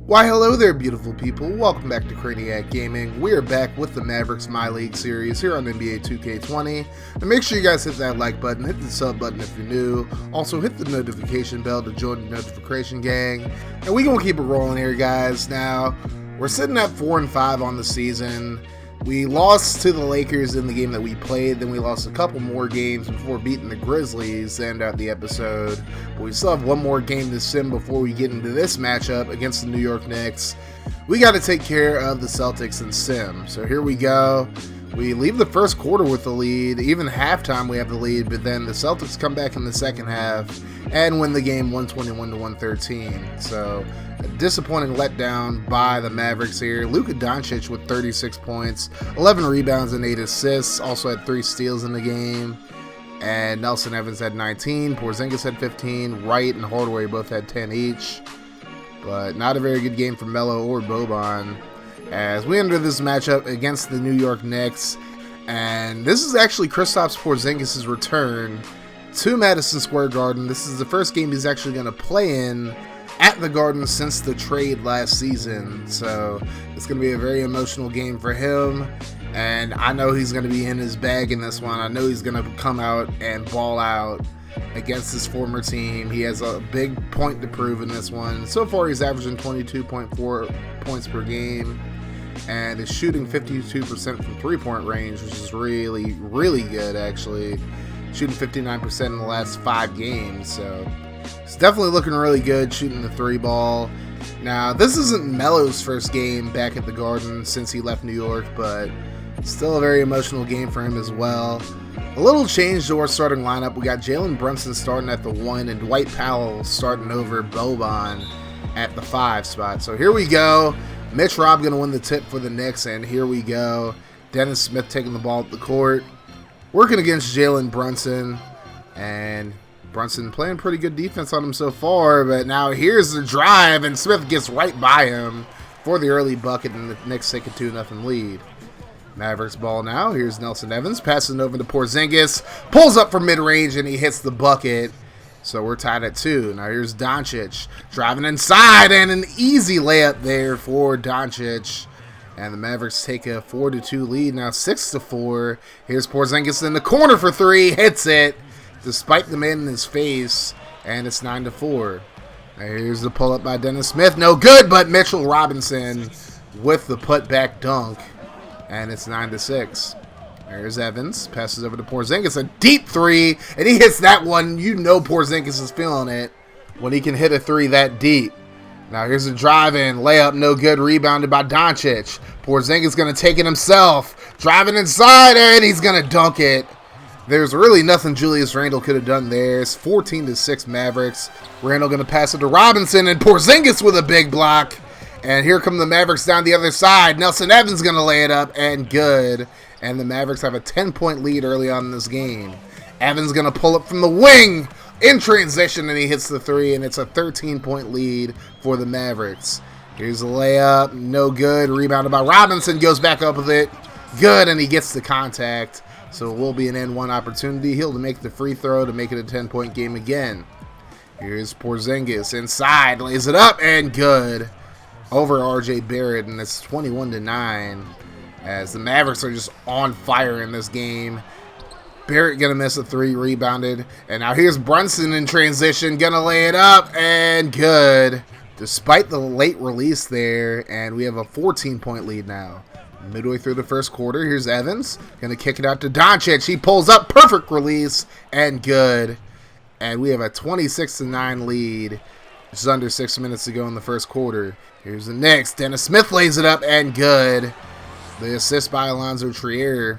Why hello there beautiful people, welcome back to Crayniaq Gaming. We are back with the Mavericks MyLeague series here on NBA 2K20. And make sure you guys hit that like button, hit the sub button if you're new. Also hit the notification bell to join the notification gang. And we gonna keep it rolling here guys. Now, we're sitting at 4-5 on the season. We lost to the Lakers in the game that we played, then we lost a couple more games before beating the Grizzlies to end out the episode. But we still have one more game to sim before we get into this matchup against the New York Knicks. We got to take care of the Celtics and sim. So here we go. We leave the first quarter with the lead. Even halftime we have the lead, but then the Celtics come back in the second half and win the game 121-113. So a disappointing letdown by the Mavericks here. Luka Doncic with 36 points, 11 rebounds and 8 assists. Also had 3 steals in the game. And Nelson Evans had 19. Porzingis had 15. Wright and Hardaway both had 10 each. But not a very good game for Melo or Boban as we enter this matchup against the New York Knicks. And this is actually Kristaps Porzingis' return to Madison Square Garden. This is the first game he's actually going to play in at the Garden since the trade last season. So it's going to be a very emotional game for him. And I know he's going to be in his bag in this one. I know he's going to come out and ball out against his former team. He has a big point to prove in this one. So far he's averaging 22.4 points per game and is shooting 52% from three-point range, which is really, really good actually. Shooting 59% in the last 5 games, so it's definitely looking really good shooting the 3 ball. Now, this isn't Melo's first game back at the Garden since he left New York, but still a very emotional game for him as well. A little change to our starting lineup. We got Jalen Brunson starting at the 1 and Dwight Powell starting over Boban at the 5 spot. So here we go. Mitch Robb going to win the tip for the Knicks, and here we go. Dennis Smith taking the ball up the court, working against Jalen Brunson, and Brunson playing pretty good defense on him so far, but now here's the drive, and Smith gets right by him for the early bucket, and the Knicks take a 2-0 lead. Mavericks ball now. Here's Nelson Evans passing over to Porzingis, pulls up from mid-range, and he hits the bucket. So we're tied at 2. Now here's Doncic driving inside, and an easy layup there for Doncic. And the Mavericks take a 4-2 lead, now 6-4. Here's Porzingis in the corner for 3, hits it, despite the man in his face, and it's 9-4. Now here's the pull-up by Dennis Smith, no good, but Mitchell Robinson with the put-back dunk, and it's 9-6. There's Evans, passes over to Porzingis, a deep 3, and he hits that one. You know Porzingis is feeling it when he can hit a 3 that deep. Now here's a drive-in, layup, no good, rebounded by Doncic. Porzingis going to take it himself, driving inside, and he's going to dunk it. There's really nothing Julius Randle could have done there. It's 14-6 Mavericks. Randle going to pass it to Robinson, and Porzingis with a big block. And here come the Mavericks down the other side. Nelson Evans going to lay it up, and good. And the Mavericks have a 10-point lead early on in this game. Evans going to pull up from the wing in transition, and he hits the 3, and it's a 13-point lead for the Mavericks. Here's a layup, no good. Rebounded by Robinson, goes back up with it. Good, and he gets the contact. So it will be an N1 opportunity. He'll make the free throw to make it a 10-point game again. Here's Porzingis inside, lays it up, and good. Over RJ Barrett, and it's 21-9. As the Mavericks are just on fire in this game. Barrett gonna miss a 3, rebounded. And now here's Brunson in transition, gonna lay it up, and good. Despite the late release there, and we have a 14-point lead now. Midway through the first quarter, here's Evans. Gonna kick it out to Doncic. He pulls up, perfect release, and good. And we have a 26-9 lead. Just under 6 minutes to go in the first quarter. Here's the Knicks. Dennis Smith lays it up, and good. The assist by Alonzo Trier.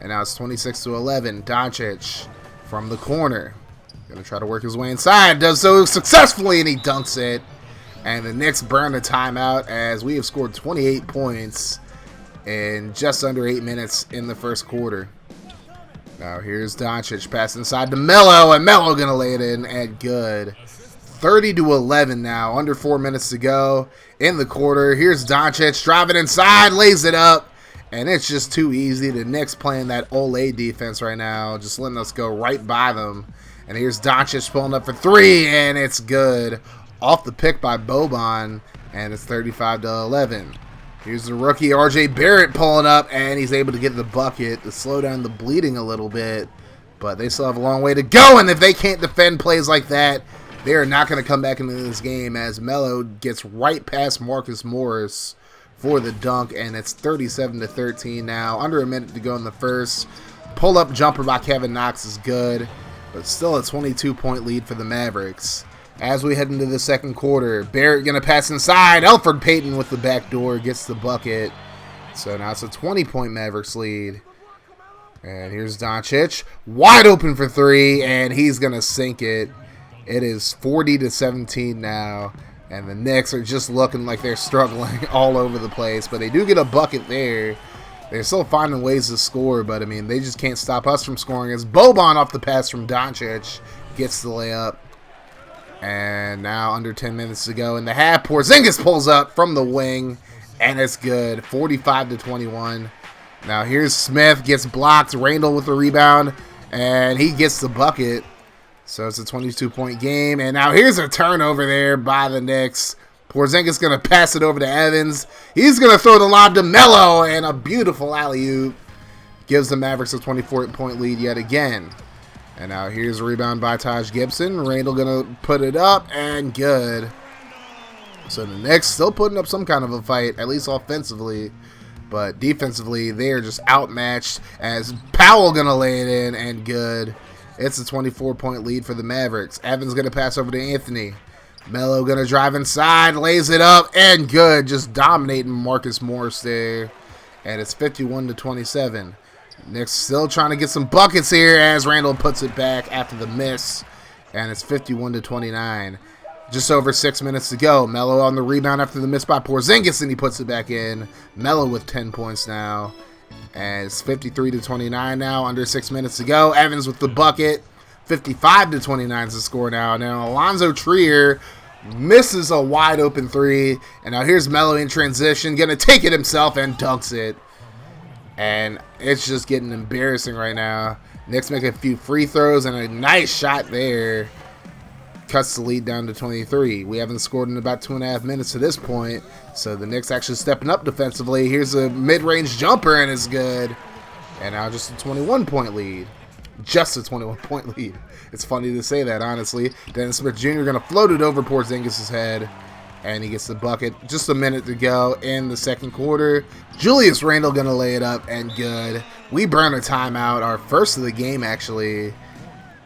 And now it's 26-11. Doncic from the corner. Going to try to work his way inside. Does so successfully, and he dunks it. And the Knicks burn a timeout as we have scored 28 points in just under 8 minutes in the first quarter. Now here's Doncic passing inside to Melo, and Melo going to lay it in, and good. 30-11 now. Under 4 minutes to go in the quarter. Here's Doncic driving inside, lays it up. And it's just too easy. The Knicks playing that Olay defense right now, just letting us go right by them. And here's Doncic pulling up for 3, and it's good. Off the pick by Boban, and it's 35-11. Here's the rookie RJ Barrett pulling up, and he's able to get the bucket to slow down the bleeding a little bit. But they still have a long way to go, and if they can't defend plays like that, they are not going to come back into this game, as Melo gets right past Marcus Morris for the dunk, and it's 37-13 now. Under a minute to go in the first. Pull-up jumper by Kevin Knox is good, but still a 22-point lead for the Mavericks. As we head into the second quarter, Barrett going to pass inside. Elfrid Payton with the back door gets the bucket. So now it's a 20-point Mavericks lead. And here's Doncic, wide open for three, and he's going to sink it. It is 40-17 now, and the Knicks are just looking like they're struggling all over the place. But they do get a bucket there. They're still finding ways to score, but, I mean, they just can't stop us from scoring. As Boban off the pass from Doncic gets the layup. And now under 10 minutes to go in the half, Porzingis pulls up from the wing, and it's good, 45-21. Now here's Smith, gets blocked, Randall with the rebound, and he gets the bucket. So it's a 22-point game, and now here's a turnover there by the Knicks. Porzingis going to pass it over to Evans. He's going to throw the lob to Melo, and a beautiful alley-oop gives the Mavericks a 24-point lead yet again. And now here's a rebound by Taj Gibson. Randall going to put it up, and good. So the Knicks still putting up some kind of a fight, at least offensively. But defensively, they are just outmatched, as Powell going to lay it in, and good. It's a 24-point lead for the Mavericks. Evans going to pass over to Anthony. Melo going to drive inside, lays it up, and good. Just dominating Marcus Morris there. And it's 51-27. Knicks still trying to get some buckets here, as Randall puts it back after the miss. And it's 51-29. Just over 6 minutes to go. Melo on the rebound after the miss by Porzingis, and he puts it back in. Melo with 10 points now. And it's 53-29 now, under 6 minutes to go. Evans with the bucket. 55-29 is the score now. Now Alonzo Trier misses a wide open three. And now here's Melo in transition. Going to take it himself and dunks it. And it's just getting embarrassing right now. Knicks make a few free throws and a nice shot there. Cuts the lead down to 23. We haven't scored in about 2.5 minutes to this point. So the Knicks actually stepping up defensively. Here's a mid-range jumper, and it's good. And now just a 21-point lead. Just a 21-point lead. It's funny to say that, honestly. Dennis Smith Jr. going to float it over Porzingis' head. And he gets the bucket. Just a minute to go in the second quarter. Julius Randle going to lay it up, and good. We burn a timeout, our first of the game, actually.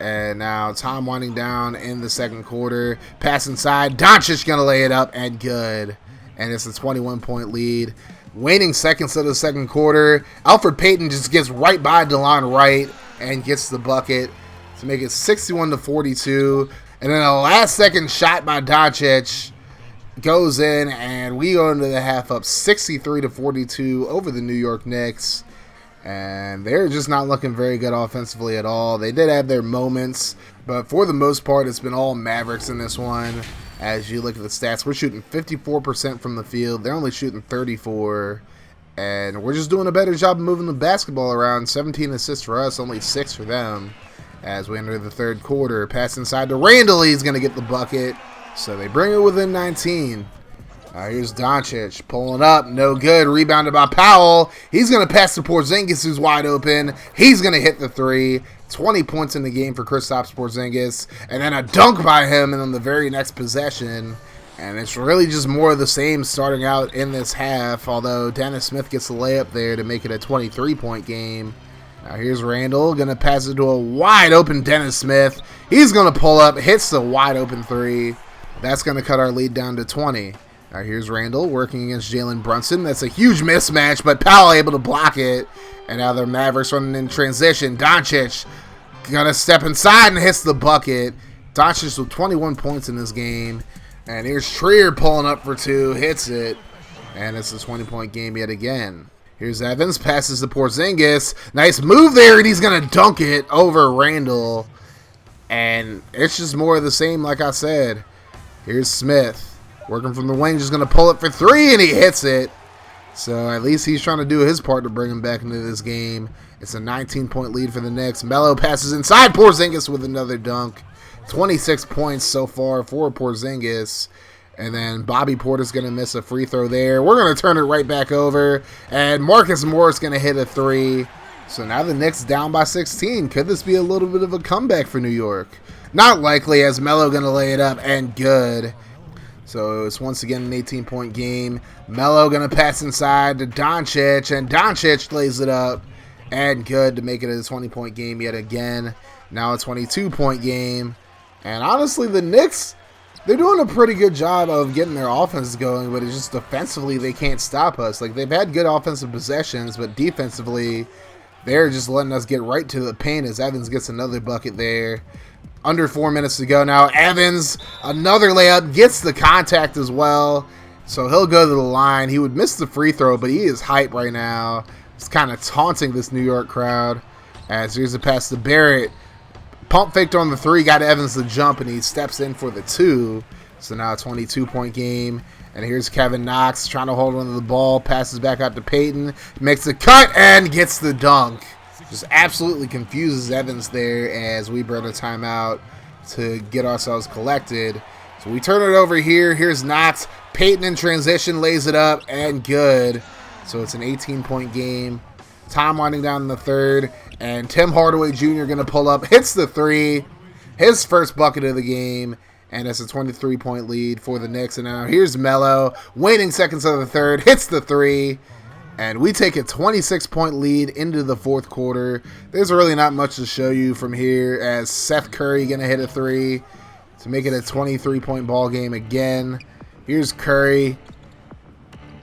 And now time winding down in the second quarter. Pass inside. Doncic going to lay it up, and good. And it's a 21-point lead. Waning seconds of the second quarter. Elfrid Payton just gets right by DeLon Wright and gets the bucket to make it 61-42. And then a last-second shot by Doncic goes in, and we go into the half up 63-42 over the New York Knicks. And they're just not looking very good offensively at all. They did have their moments, but for the most part, it's been all Mavericks in this one. As you look at the stats, we're shooting 54% from the field. They're only shooting 34%. And we're just doing a better job of moving the basketball around. 17 assists for us, only 6 for them. As we enter the third quarter, pass inside to Randall. He's going to get the bucket. So they bring it within 19. Here's Doncic pulling up. No good. Rebounded by Powell. He's going to pass to Porzingis, who's wide open. He's going to hit the three. 20 points in the game for Kristaps Porzingis. And then a dunk by him and on the very next possession. And it's really just more of the same starting out in this half. Although Dennis Smith gets the layup there to make it a 23-point game. Now here's Randall. Going to pass it to a wide open Dennis Smith. He's going to pull up. Hits the wide open three. That's going to cut our lead down to 20. Now here's Randall working against Jalen Brunson. That's a huge mismatch, but Powell able to block it. And now the Mavericks running in transition. Doncic going to step inside and hits the bucket. Doncic with 21 points in this game. And here's Trier pulling up for two. Hits it. And it's a 20-point game yet again. Here's Evans. Passes to Porzingis. Nice move there, and he's going to dunk it over Randall. And it's just more of the same, like I said. Here's Smith. Working from the wing, just going to pull it for three, and he hits it. So at least he's trying to do his part to bring him back into this game. It's a 19-point lead for the Knicks. Melo passes inside Porzingis with another dunk. 26 points so far for Porzingis. And then Bobby Porter's going to miss a free throw there. We're going to turn it right back over. And Marcus Morris going to hit a 3. So now the Knicks down by 16. Could this be a little bit of a comeback for New York? Not likely, as Melo going to lay it up, and good. So it's once again an 18-point game. Melo going to pass inside to Doncic, and Doncic lays it up, and good to make it a 20-point game yet again. Now a 22-point game. And honestly, the Knicks, they're doing a pretty good job of getting their offense going, but it's just defensively they can't stop us. Like, they've had good offensive possessions, but defensively they're just letting us get right to the paint as Evans gets another bucket there. Under 4 minutes to go now. Evans, another layup, gets the contact as well. So he'll go to the line. He would miss the free throw, but he is hype right now. It's kind of taunting this New York crowd. As here's a pass to Barrett. Pump faked on the 3, got Evans the jump, and he steps in for the 2. So now a 22-point game. And here's Kevin Knox trying to hold on to the ball. Passes back out to Payton. Makes a cut and gets the dunk. Just absolutely confuses Evans there as we burn a timeout to get ourselves collected. So we turn it over here. Here's Knox. Payton in transition lays it up, and good. So it's an 18-point game. Time winding down in the third, and Tim Hardaway Jr. going to pull up, hits the 3, his first bucket of the game, and it's a 23-point lead for the Knicks. And now here's Melo, waning seconds of the third, hits the 3, and we take a 26-point lead into the fourth quarter. There's really not much to show you from here, as Seth Curry going to hit a 3 to make it a 23-point ball game again. Here's Curry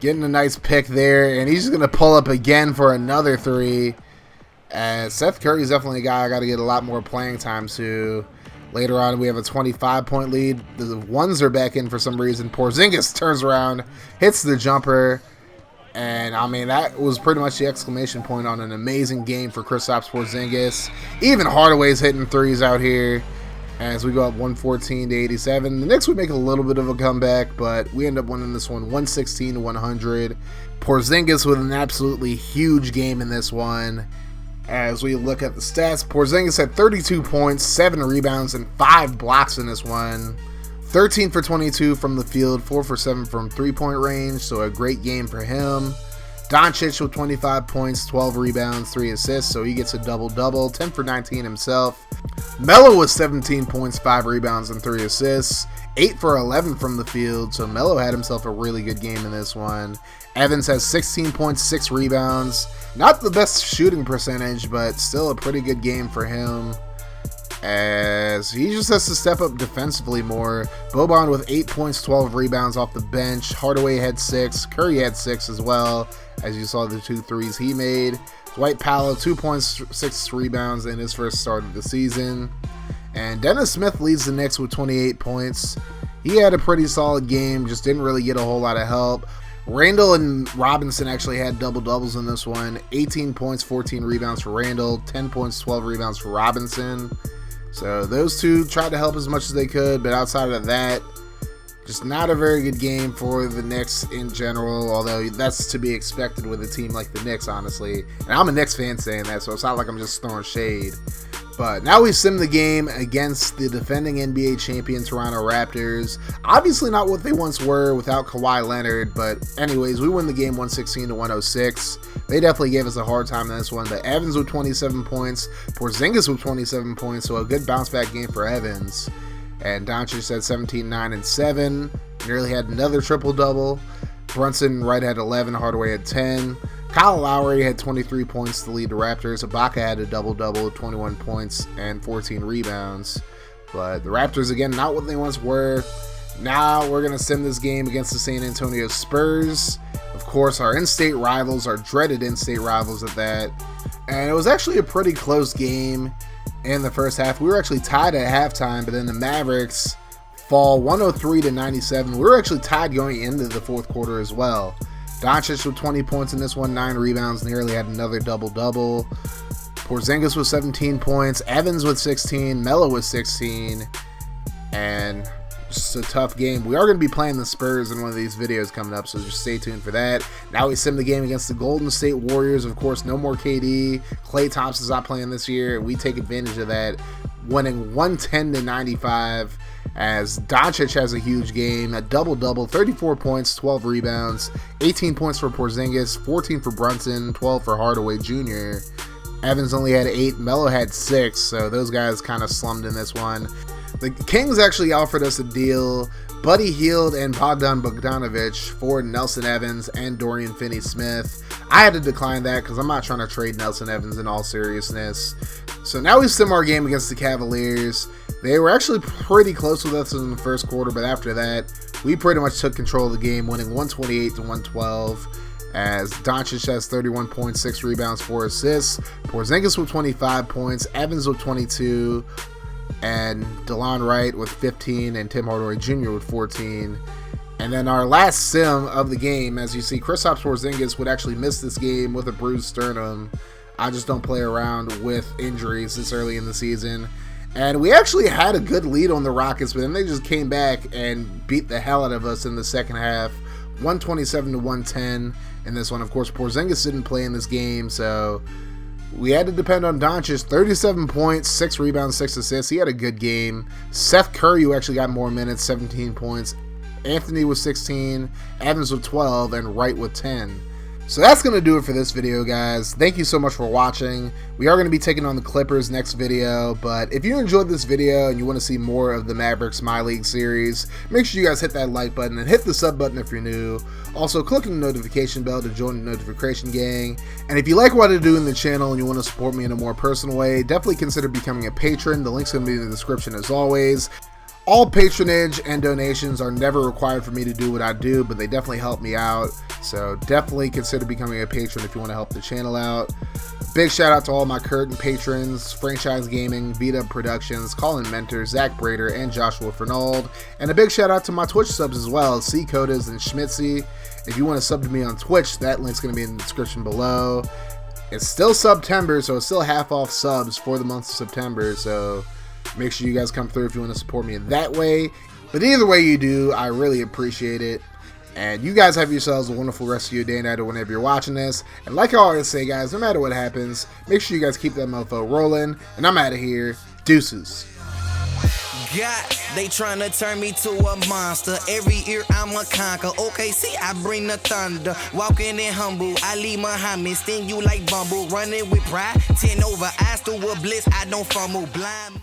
getting a nice pick there, and he's just going to pull up again for another 3. And Seth Curry's definitely a guy I got to get a lot more playing time to. Later on, we have a 25-point lead. The ones are back in for some reason. Porzingis turns around, hits the jumper, and I mean, that was pretty much the exclamation point on an amazing game for Kristaps Porzingis. Even Hardaway's hitting 3s out here as we go up 114 to 87. The Knicks would make a little bit of a comeback, but we end up winning this one 116 to 100. Porzingis with an absolutely huge game in this one. As we look at the stats, Porzingis had 32 points, 7 rebounds, and 5 blocks in this one. 13 for 22 from the field, 4 for 7 from three-point range, so a great game for him. Doncic with 25 points, 12 rebounds, 3 assists, so he gets a double-double, 10 for 19 himself. Melo was 17 points, 5 rebounds, and 3 assists, 8 for 11 from the field, so Melo had himself a really good game in this one. Evans has 16 points, 6 rebounds. Not the best shooting percentage, but still a pretty good game for him, as he just has to step up defensively more. Boban with 8 points, 12 rebounds off the bench. Hardaway had 6. Curry had 6 as well, as you saw the 2 threes he made. Dwight Powell, 2 points, 6 rebounds in his first start of the season. And Dennis Smith leads the Knicks with 28 points. He had a pretty solid game, just didn't really get a whole lot of help. Randall and Robinson actually had double-doubles in this one. 18 points, 14 rebounds for Randall, 10 points, 12 rebounds for Robinson. So those two tried to help as much as they could, but outside of that, just not a very good game for the Knicks in general, although that's to be expected with a team like the Knicks, honestly. And I'm a Knicks fan saying that, so it's not like I'm just throwing shade. But now we sim the game against the defending NBA champion Toronto Raptors. Obviously not what they once were without Kawhi Leonard, but anyways, we win the game 116 to 106. They definitely gave us a hard time in this one, but Evans with 27 points, Porzingis with 27 points, so a good bounce back game for Evans. And Doncic had 17, 9, and 7. Nearly had another triple-double. Brunson right at 11, Hardaway had 10. Kyle Lowry had 23 points to lead the Raptors. Ibaka had a double-double, 21 points and 14 rebounds. But the Raptors, again, not what they once were. Now we're going to sim this game against the San Antonio Spurs. Of course, our in-state rivals, our dreaded in-state rivals at that. And it was actually a pretty close game in the first half. We were actually tied at halftime, but then the Mavericks fall 103 to 97. We were actually tied going into the fourth quarter as well. Doncic with 20 points in this one, 9 rebounds, nearly had another double-double. Porzingis with 17 points, Evans with 16, Melo with 16, and just a tough game. We are going to be playing the Spurs in one of these videos coming up, so just stay tuned for that. Now we sim the game against the Golden State Warriors. Of course, no more KD. Klay Thompson's not playing this year. We take advantage of that, winning 110 to 95. as Doncic has a huge game, a double-double, 34 points, 12 rebounds, 18 points for Porzingis, 14 for Brunson, 12 for Hardaway Jr. Evans only had 8, Melo had 6, so those guys kind of slummed in this one. The Kings actually offered us a deal, Buddy Hield and Bogdan Bogdanovic for Nelson Evans and Dorian Finney-Smith. I had to decline that because I'm not trying to trade Nelson Evans in all seriousness. So now we sim our game against the Cavaliers. They were actually pretty close with us in the first quarter, but after that, we pretty much took control of the game, winning 128 to 112. As Doncic has 31 points, 6 rebounds, 4 assists. Porzingis with 25 points, Evans with 22, and DeLon Wright with 15, and Tim Hardaway Jr. with 14. And then our last sim of the game, as you see, Kristaps Porzingis would actually miss this game with a bruised sternum. I just don't play around with injuries this early in the season. And we actually had a good lead on the Rockets, but then they just came back and beat the hell out of us in the second half, 127 to 110 in this one. Of course, Porzingis didn't play in this game, so we had to depend on Doncic. 37 points, 6 rebounds, 6 assists. He had a good game. Seth Curry, who actually got more minutes, 17 points. Anthony with 16, Evans with 12, and Wright with 10. So that's going to do it for this video, guys. Thank you so much for watching. We are going to be taking on the Clippers next video, but if you enjoyed this video and you want to see more of the Mavericks MyLeague series, make sure you guys hit that like button and hit the sub button if you're new. Also, click on the notification bell to join the notification gang. And if you like what I do in the channel and you want to support me in a more personal way, definitely consider becoming a patron. The link's going to be in the description as always. All patronage and donations are never required for me to do what I do, but they definitely help me out. So definitely consider becoming a patron if you want to help the channel out. Big shout out to all my current patrons: Franchise Gaming, V-Dub Productions, Colin Mentor, Zach Brader, and Joshua Fernald. And a big shout out to my Twitch subs as well, C Codas and Schmitzy. If you want to sub to me on Twitch, that link's going to be in the description below. It's still September, so it's still half off subs for the month of September, so make sure you guys come through if you want to support me in that way. But either way you do, I really appreciate it. And you guys have yourselves a wonderful rest of your day and night or whenever you're watching this. And like I always say, guys, no matter what happens, make sure you guys keep that mofo rolling. And I'm out of here. Deuces. God, they tryna turn me to a monster. Every year I'm a conquer. Okay, see, I bring the thunder. Walking in humble, I leave Muhammad. Sting you like Bumble. Running with pride, 10 over. Eyes to a bliss, I don't fumble blind.